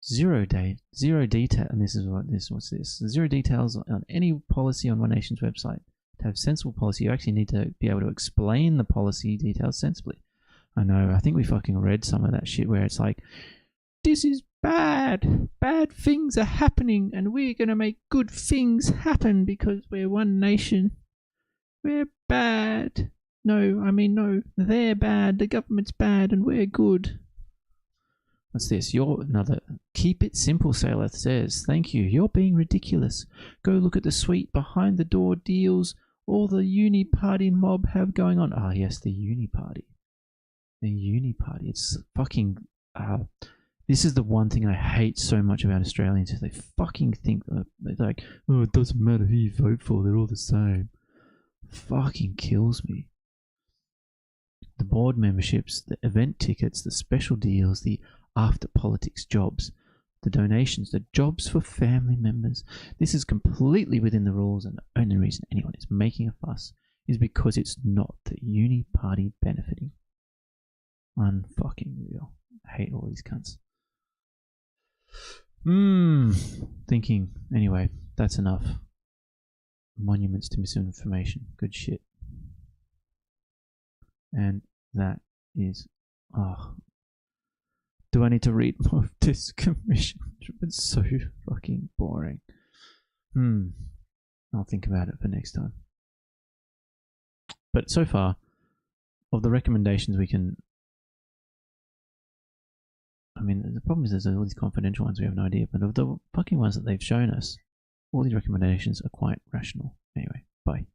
Zero detail, and what's this? Zero details on any policy on One Nation's website. To have sensible policy, you actually need to be able to explain the policy details sensibly. I know, I think we fucking read some of that shit where it's like, this is bad. Bad things are happening and we're going to make good things happen because we're One Nation. We're bad. No, they're bad. The government's bad and we're good. What's this? You're another... Keep it simple, Saleth says. Thank you. You're being ridiculous. Go look at the sweet behind-the-door deals all the uni party mob have going on. Ah, yes, the uni party. The uni party. It's fucking... this is the one thing I hate so much about Australians. Is they fucking think... They're like, oh, it doesn't matter who you vote for. They're all the same. Fucking kills me. The board memberships, the event tickets, the special deals, the after politics jobs, the donations, the jobs for family members. This is completely within the rules, and the only reason anyone is making a fuss is because it's not the uni party benefiting. Unfucking real. I hate all these cunts. Thinking. Anyway, that's enough. Monuments to misinformation. Good shit. And that is Oh, do I need to read more of this commission? It's so fucking boring. I'll think about it for next time. But so far, of the recommendations we can... I mean, the problem is there's all these confidential ones we have no idea, but of the fucking ones that they've shown us, all these recommendations are quite rational. Anyway, bye.